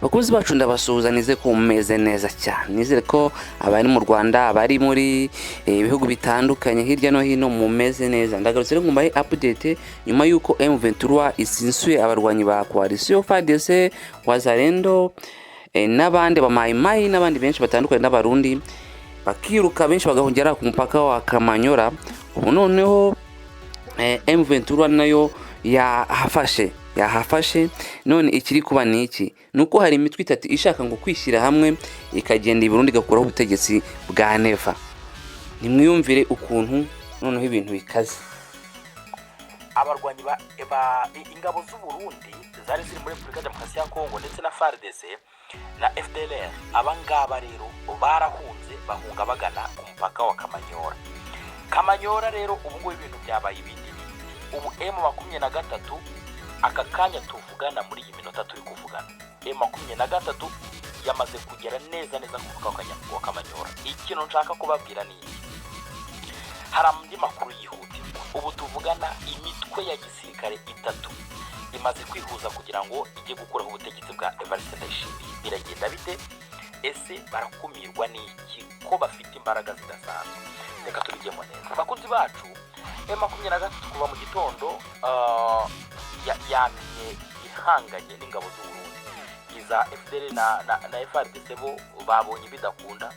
Bakunzi bacu ndabasuhuza nize ko mumeze neza cyane. Nizere ko abari mu Rwanda, abari muri ibihugu bitandukanye hirya no hino mumeze neza. Ndagarutse rero ngumbaye update nyuma yuko M23 isinsuye abarwanyi ba Coalition FARDC, Wazalendo n'abandi ba Mai Mai n'abandi benshi batandukanye n'abarundi bakiruka benshi bagahongera ku mupaka wa Kamanyora. Ubu noneho M23 nayo yahafashe none ikiri kuba niki nuko hari imitwe itatu ishaka ngo kwishyira hamwe ikagenda Burundi gakuraho ubutegetsi bwa Neva. Nimwiyumvire ukuntu noneho ibintu bikaze. Abarwanyi ingabo z'u Burundi zari ziri muri Republika Demokarasi ya Kongo ndetse na FARDC na FDLR, abangaba rero barahunze bahunga bagana ku mupaka wa Kamanyora rero ubu ngo ibintu byabaye ibindi. Ubu M23 aka kanya tuvugana muri iyi minota turi kuvugana, M23 yamaze kugera neza ku mupaka wa Kamanyora. Ikintu nshaka kubabwira ni iki: hari andi makuru yihutirwa. Ubu tuvugana imitwe ya gisirikare itatu imaze kwihuza kugira ngo ijye gukuraho ubutegetsi bwa Evariste Ndayishimiye. Biragenda bite? Ese barakumirwa n'iki ko bafite imbaraga zidasanzwe? Reka tubigemo neza bakunzi bacu. M23 kuva mu gitondo yamye ihanganye n'ingabo z'u Burundi. Iza FDL na FARDC bo babonye bidakunda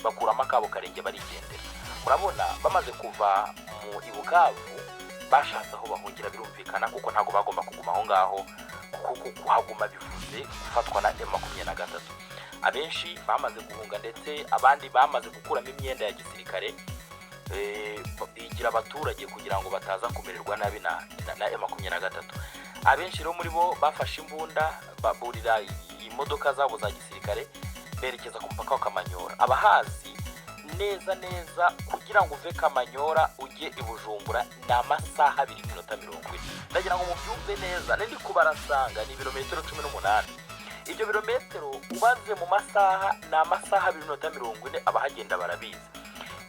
bakuramo akabo karenge barigendera. Urabona bamaze kuva mu Ibukavu bashatse aho bahungira, birumvikana kuko ntago bagomba kuguma aho ngaho kuko kuhaguma bivuze gufatwa na M23. Abenshi bamaze guhunga ndetse abandi bamaze gukuramo imyenda ya gisirikare bigira abaturage kugira ngo bataza kumererwa nabi na M23. Abenshi rero muri bo bafashe imbunda baburira imodoka zabo za gisirikare berekeza ku mupaka wa Kamanyora. Abahazi neza kugira ngo uve Kamanyora ujye i Bujumbura ni amasaha 2 minota 40. Ndagira ngo mubyumve neza, ndi kubarasanga ni ibirometero 18. Ibyo birometero ubaze mu masaha ni amasaha 2 minota 40. Abahagenda barabizi.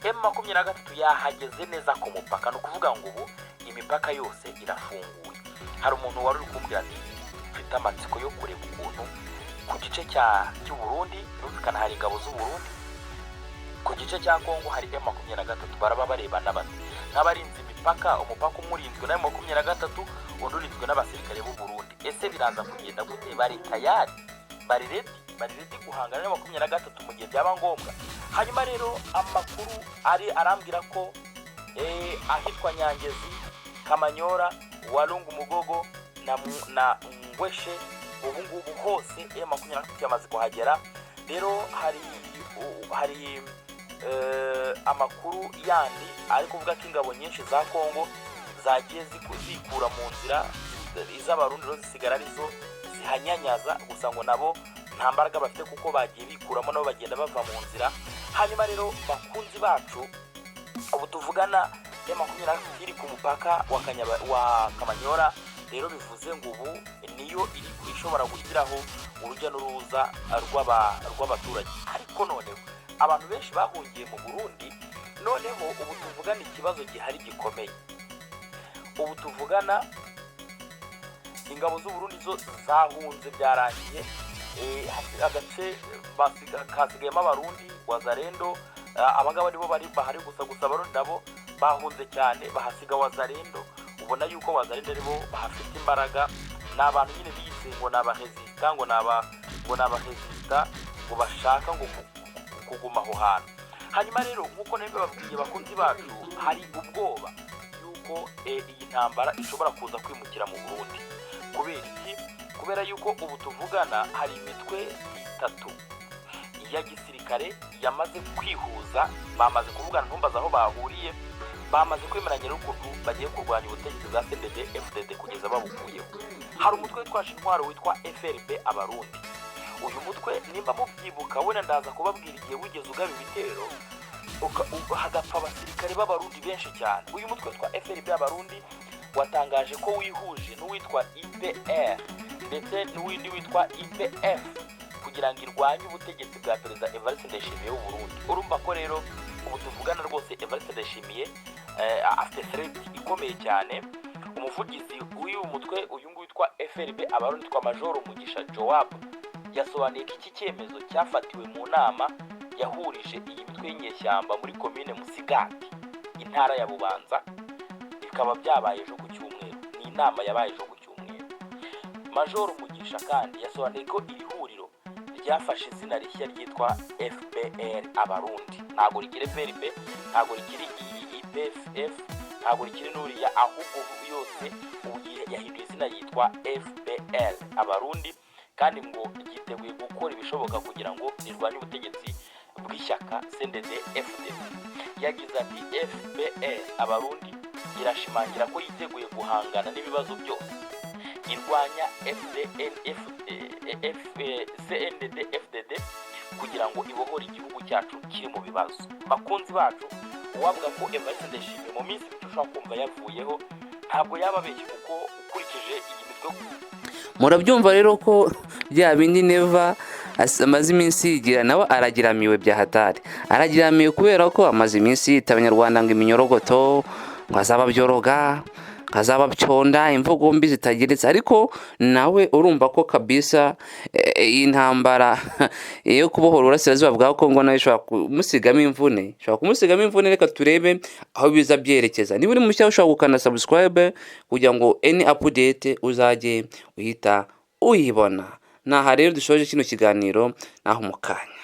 M23 yahageze neza ku mupaka, no kuvuga ngo ubu imipaka yose irafunguye. Hari umuntu wari uri kumbwira ati mfite amatsiko yo kureba ukuntu ku gice cy'u Burundi rufikana hari ingabo z'u Burundi, ku gice cya Kongo hari M23 baraba barebana bati nk'abarinzi imipaka, umupaka umurinzwe na M23 undi urinzwe n'abasirikare b'u Burundi. Ese biraza kugenda gute? Bari tayari, bari ready guhangana na M23 mu gihe byaba ngombwa. Hanyuma rero amakuru arambwira ko ahitwa Nyangezi, Kamanyora, Walungu, Mugogo na Ngweshe ubu ngubu hose M23 yamaze kuhagera. Rero hari amakuru yandi ari kuvuga ko ingabo nyinshi za Kongo zagiye zikura mu nzira iz'abarundi rero zisigara arizo zihanyanyaza, gusa ngo nabo nta mbaraga bafite kuko bagiye bikuramo nabo bagenda bava mu nzira. Hanyuma rero bakunzi bacu, ubu tuvugana M23 iri ku mupaka wa Kamanyora. Rero bivuze ngo ubu niyo ishobora gushyiraho urujya n'uruza rw'abaturage. Ariko noneho abantu benshi bahungiye mu Burundi, noneho ubu tuvugana ikibazo gihari gikomeye. Ubu tuvugana ingabo z'u Burundi zo zahunze byarangiye. Agace kasigayemo abarundi, Wazalendo, abangaba nibo bari bahari gusa abarundi nabo bahunze cyane bahasiga Wazalendo. Ubona yuko Wazalendo aribo bahafite imbaraga, n'abantu nyine biyise ngo n'abahezita ngo n'abahezita ngo bashaka ngo kuguma aho hantu. Hanyuma rero nkuko nabyo babwiye bakunzi bacu, hari ubwoba yuko iyi ntambara ishobora kuza kwimukira mu Burundi. Kubera iki? Kubera yuko ubu tuvugana hari imitwe itatu ya gisirikare yamaze kwihuza, bamaze kuvugana ntumbaza aho bahuriye, bamaze kwemeranya n'ukuntu bagiye kurwanya ubutegetsi bwa CNDD FDD kugeza babukuyeho. Hari umutwe witwaje intwaro witwa FRB Abarundi. Uyu mutwe nimba mubyibuka, wenda ndaza kubabwira igihe wigeze ugaba ibitero hagapfa abasirikare b'abarundi benshi cyane. Uyu mutwe witwa FRB Abarundi watangaje ko wihuje n'uwitwa IPR ndetse n'uwindi witwa IPF kugira ngo irwanye ubutegetsi bwa Perezida Evariste Ndayishimiye w'u Burundi. Urumva ko rero ubu tuvugana rwose Evariste Ndayishimiye afite threat ikomeye cyane. Umuvugizi w'uyu mutwe uyu nguyu witwa FRB Abarundi kwa Major Mugisha Joab yasobanuye ko iki cyemezo cyafatiwe mu nama yahurije iyi mitwe y'inyeshyamba muri komine Musigati intara ya Bubanza, bikaba byabaye ejo ku cyumweru. Ni inama yabaye ejo ku cyumweru. Major Mugisha kandi yasobanuye ko iri huriro ryafashe izina rishya ryitwa FPR Abarundi, ntabwo rikiri PRP, ntabwo rikiri IPFF, ntabwo rikiri n'uriya, ahubwo yose ubu yahinduye izina yitwa FPR Abarundi, kandi ngo ryiteguye gukora ibishoboka kugira ngo rirwanye ubutegetsi bw'ishyaka CNDD-FDD. Yagize ati FPR Abarundi irashimangira ko yiteguye guhangana n'ibibazo byose irwanya CNDD-FDD kugira ngo ibohore igihugu cyacu kiri mu bibazo. Bakunzi bacu, uwavuga ko Evariste Ndayishimiye mu minsi mike ushobora kumva yavuyeho, ntabwo yaba abeshye, kuko ukurikije iyi mitwe. Murabyumva rero ko bya bindi Neva amaze iminsi yigira, nawe aragiramiwe bya hatari. Aragiramiwe kubera ko amaze iminsi yita abanyarwanda ngo iminyorogoto, ngo azaba byoroga, ngo azaba bconda, imvugo mbi zitageretse. Ariko nawe urumva ko kabisa iyi ntambara yo kubohora uburasirazuba bwa Kongo nayo ishobora kumusigamo imvune. Reka turebe aho biza byerekeza. Niba uri mushya ushobora gukanda subscribe kugira ngo any update uzajye uhita uyibona. Naha rero dushoje kino kiganiro, naho mu kanya.